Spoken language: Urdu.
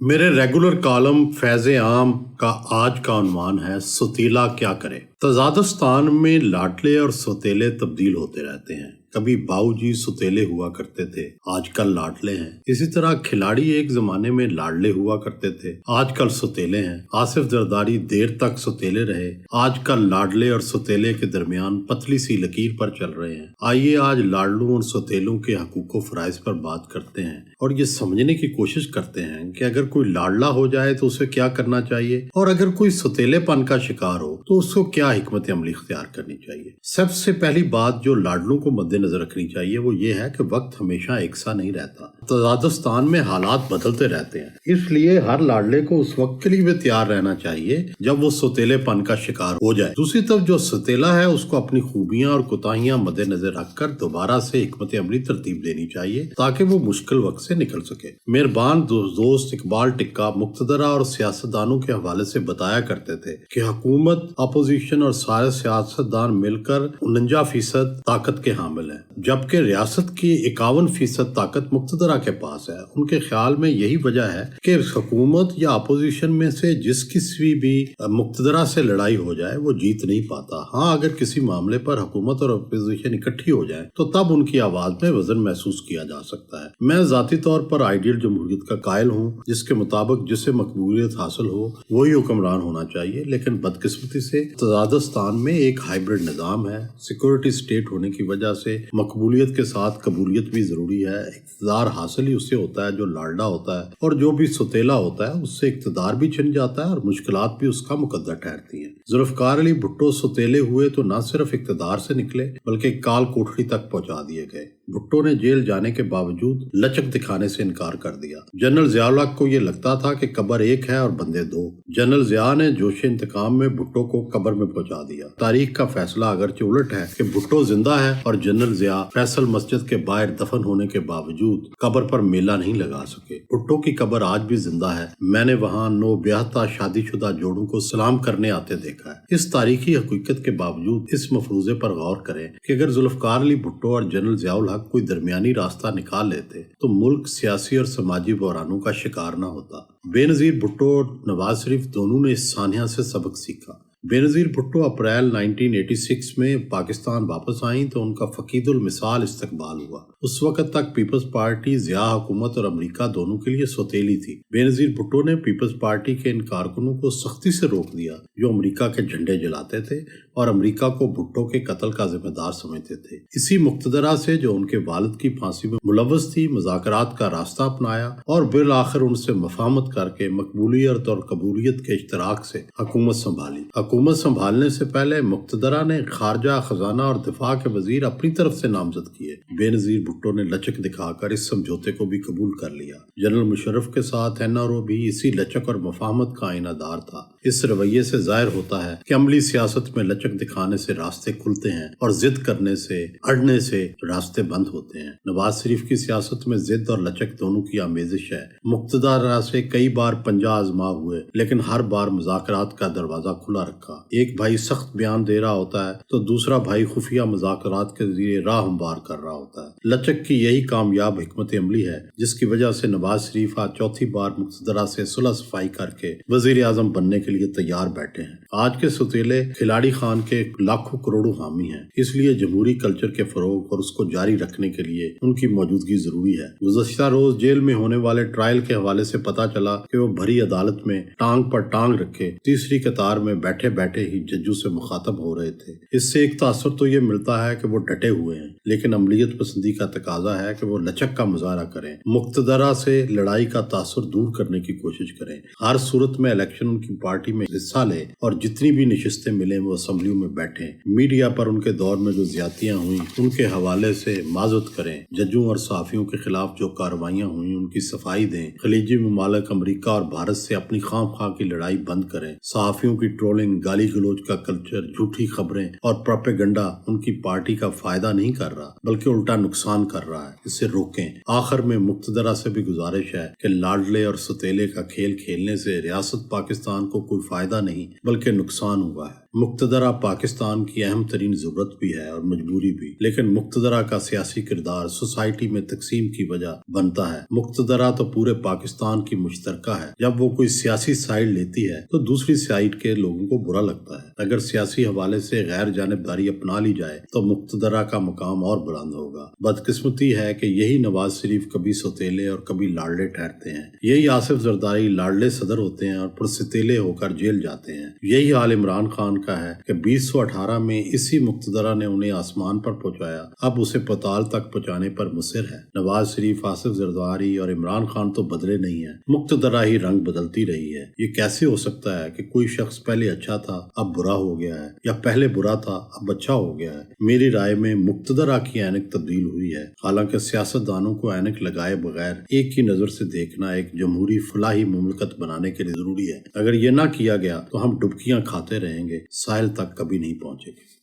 میرے ریگولر کالم فیض عام کا آج کا عنوان ہے ستیلا کیا کرے۔ تزادستان میں لاڈلے اور ستیلے تبدیل ہوتے رہتے ہیں۔ کبھی باؤ جی ستیلے ہوا کرتے تھے، آج کل لاڈلے ہیں۔ اسی طرح کھلاڑی ایک زمانے میں لاڈلے ہوا کرتے تھے، آج کل ستیلے ہیں۔ آصف زرداری دیر تک ستیلے رہے، آج کل لاڈلے اور ستیلے کے درمیان پتلی سی لکیر پر چل رہے ہیں۔ آئیے آج لاڈلوں اور ستیلوں کے حقوق و فرائض پر بات کرتے ہیں اور یہ سمجھنے کی کوشش کرتے ہیں کہ اگر کوئی لاڈلا ہو جائے تو اسے کیا کرنا چاہیے، اور اگر کوئی ستیلے پن کا شکار ہو تو اس کو کیا حکمت عملی اختیار کرنی چاہیے۔ سب سے پہلی بات جو لاڈلوں کو مد نظر رکھنی چاہیے وہ یہ ہے کہ وقت ہمیشہ ایک سا نہیں رہتا۔ تزادستان میں حالات بدلتے رہتے ہیں، اس لیے ہر لاڈلے کو اس وقت کے لیے بھی تیار رہنا چاہیے جب وہ ستیلے پن کا شکار ہو جائے۔ دوسری طرف جو ستیلا ہے اس کو اپنی خوبیاں اور کوتاہیاں مد نظر رکھ کر دوبارہ سے حکمت عملی ترتیب دینی چاہیے تاکہ وہ مشکل وقت سے نکل سکے۔ مہربان دوست اقبال ٹکا مقتدرہ اور سیاستدانوں کے حوالے سے بتایا کرتے تھے کہ حکومت، اپوزیشن اور سارے سیاستدان مل کر 49% طاقت کے حامل ہیں، جبکہ ریاست کی 51% طاقت مقتدرہ کے پاس ہے۔ ان کے خیال میں یہی وجہ ہے کہ حکومت یا اپوزیشن میں سے جس کسی بھی مقتدرہ سے لڑائی ہو جائے وہ جیت نہیں پاتا۔ ہاں، اگر کسی معاملے پر حکومت اور اپوزیشن اکٹھی ہو جائے تو تب ان کی آواز میں وزن محسوس کیا جا سکتا ہے۔ میں ذاتی طور پر آئیڈیل جمہوریت کا قائل ہوں جس کے مطابق جسے مقبولیت حاصل ہو وہی حکمران ہونا چاہیے، لیکن بدقسمتی سے تزادستان میں ایک ہائبرڈ نظام ہے۔ سیکورٹی اسٹیٹ ہونے کی وجہ سے مقبولیت کے ساتھ قبولیت بھی ضروری ہے۔ اقتدار حاصل ہی اس سے ہوتا ہے جو لاڈلا ہوتا ہے، اور جو بھی ستیلا ہوتا ہے اس سے اقتدار بھی چھن جاتا ہے اور مشکلات بھی اس کا مقدر ٹھہرتی ہیں۔ ذوالفقار علی بھٹو ستیلے ہوئے تو نہ صرف اقتدار سے نکلے بلکہ کال کوٹڑی تک پہنچا دیے گئے۔ بھٹو نے جیل جانے کے باوجود لچک دکھانے سے انکار کر دیا۔ جنرل ضیاء الحق کو یہ لگتا تھا کہ قبر ایک ہے اور بندے دو۔ جنرل ضیاء نے جوش انتقام میں بھٹو کو قبر میں پہنچا دیا۔ تاریخ کا فیصلہ اگرچہ الٹ ہے کہ بھٹو زندہ ہے اور جنرل ضیاء فیصل مسجد کے باہر دفن ہونے کے باوجود قبر پر میلہ نہیں لگا سکے۔ بھٹو کی قبر آج بھی زندہ ہے، میں نے وہاں نو بیاہتا شادی شدہ جوڑوں کو سلام کرنے آتے دیکھا ہے۔ اس تاریخی حقیقت کے باوجود اس مفروضے پر غور کریں کہ اگر ذوالفقار علی بھٹو اور جنرل ضیاء الحق کوئی درمیانی راستہ نکال لیتے تو ملک سیاسی اور سماجی بحرانوں کا شکار نہ ہوتا۔ بے نظیر بھٹو اور نواز شریف دونوں نے اس سانحہ سے سبق سیکھا۔ بے نظیر بھٹو اپریل 1986 میں پاکستان واپس آئیں تو ان کا فقید المثال استقبال ہوا۔ اس وقت تک پیپلز پارٹی ضیاء حکومت اور امریکہ دونوں کے لیے سوتیلی تھی۔ بے نظیر بھٹو نے پیپلز پارٹی کے ان کارکنوں کو سختی سے روک دیا جو امریکہ کے جھنڈے جلاتے تھے اور امریکہ کو بھٹو کے قتل کا ذمہ دار سمجھتے تھے۔ اسی مقتدرہ سے جو ان کے والد کی پھانسی میں ملوث تھی مذاکرات کا راستہ اپنایا اور بالآخر ان سے مفاہمت کر کے مقبولیت اور قبولیت کے اشتراک سے حکومت سنبھالی۔ حکومت سنبھالنے سے پہلے مقتدرہ نے خارجہ، خزانہ اور دفاع کے وزیر اپنی طرف سے نامزد کیے۔ بے نظیر بھٹو نے لچک دکھا کر اس سمجھوتے کو بھی قبول کر لیا۔ جنرل مشرف کے ساتھ NRO بھی اسی لچک اور مفاہمت کا آئینہ دار تھا۔ اس رویے سے ظاہر ہوتا ہے کہ عملی سیاست میں لچک دکھانے سے راستے کھلتے ہیں اور ضد کرنے سے، اڑنے سے راستے بند ہوتے ہیں۔ نواز شریف کی سیاست میں ضد اور لچک دونوں کی آمیزش ہے۔ مقتدرہ سے کئی بار پنجہ آزما ہوئے لیکن ہر بار مذاکرات کا دروازہ کھلا رکھا۔ ایک بھائی سخت بیان دے رہا ہوتا ہے تو دوسرا بھائی خفیہ مذاکرات کے ذریعے راہ ہموار کر رہا ہوتا ہے۔ لچک کی یہی کامیاب حکمت عملی ہے جس کی وجہ سے نواز شریف آج چوتھی بار مقتدرہ سے صلح صفائی کر کے وزیر اعظم بننے کے لیے تیار بیٹھے ہیں۔ آج کے ستیلے کھلاڑی خان کے لاکھوں کروڑوں حامی ہیں، اس لیے جمہوری کلچر کے فروغ اور اس کو جاری رکھنے کے لیے ان کی موجودگی ضروری ہے۔ گزشتہ روز جیل میں ہونے والے ٹرائل کے حوالے سے پتہ چلا کہ وہ بھری عدالت میں ٹانگ پر ٹانگ رکھے تیسری قطار میں بیٹھے بیٹھے ہی ججوں سے مخاطب ہو رہے تھے۔ اس سے ایک تاثر تو یہ ملتا ہے کہ وہ ڈٹے ہوئے ہیں، لیکن عملیت پسندی کا تقاضا ہے کہ وہ لچک کا مظاہرہ کریں، مقتدرہ سے لڑائی کا تاثر دور کرنے کی کوشش کریں۔ ہر صورت میں الیکشن ان کی پارٹی میں حصہ لیں اور جتنی بھی نشستیں ملیں وہ اسمبلیوں میں بیٹھیں۔ میڈیا پر ان کے دور میں جو زیادتیاں ہوئیں ان کے حوالے سے معذرت کریں۔ ججوں اور صحافیوں کے خلاف جو کارروائیاں ہوئیں ان کی صفائی دیں۔ خلیجی ممالک امریکہ اور بھارت سے اپنی خواہ مخواہ کی لڑائی بند کریں۔ صحافیوں کی ٹرولنگ، گالی گلوچ کا کلچر، جھوٹی خبریں اور پروپیگنڈا ان کی پارٹی کا فائدہ نہیں کر رہا بلکہ الٹا نقصان کر رہا ہے، اسے روکیں۔ آخر میں مقتدرہ سے بھی گزارش ہے کہ لاڈلے اور ستیلے کا کھیل کھیلنے سے ریاست پاکستان کو کوئی فائدہ نہیں بلکہ نقصان ہوا ہے۔ مقتدرہ پاکستان کی اہم ترین ضرورت بھی ہے اور مجبوری بھی، لیکن مقتدرہ کا سیاسی کردار سوسائٹی میں تقسیم کی وجہ بنتا ہے۔ مقتدرہ تو پورے پاکستان کی مشترکہ ہے۔ جب وہ کوئی سیاسی سائیڈ لیتی ہے تو دوسری سائیڈ کے لوگوں کو برا لگتا ہے۔ اگر سیاسی حوالے سے غیر جانبداری اپنا لی جائے تو مقتدرہ کا مقام اور بلند ہوگا۔ بدقسمتی ہے کہ یہی نواز شریف کبھی سوتیلے اور کبھی لاڈلے ٹھہرتے ہیں، یہی آصف زرداری لاڈلے صدر ہوتے ہیں اور پرستیلے ہو کر جیل جاتے ہیں۔ یہی حال عمران خان کا ہے کہ 2018 میں اسی مقتدرہ نے انہیں آسمان پر پہنچایا، اب اسے پتال تک پہنچانے پر مصر ہے۔ نواز شریف، آصف زرداری اور عمران خان تو بدلے نہیں ہیں، مقتدرہ ہی رنگ بدلتی رہی ہے۔ یہ کیسے ہو سکتا ہے کہ کوئی شخص پہلے اچھا تھا اب برا ہو گیا ہے، یا پہلے برا تھا اب اچھا ہو گیا ہے؟ میری رائے میں مقتدرہ کی اینک تبدیل ہوئی ہے، حالانکہ سیاستدانوں کو اینک لگائے بغیر ایک ہی نظر سے دیکھنا ایک جمہوری فلاحی مملکت بنانے کے لیے ضروری ہے۔ اگر یہ نہ کیا گیا تو ہم ڈبکیاں کھاتے رہیں گے، ساحل تک کبھی نہیں پہنچے گے۔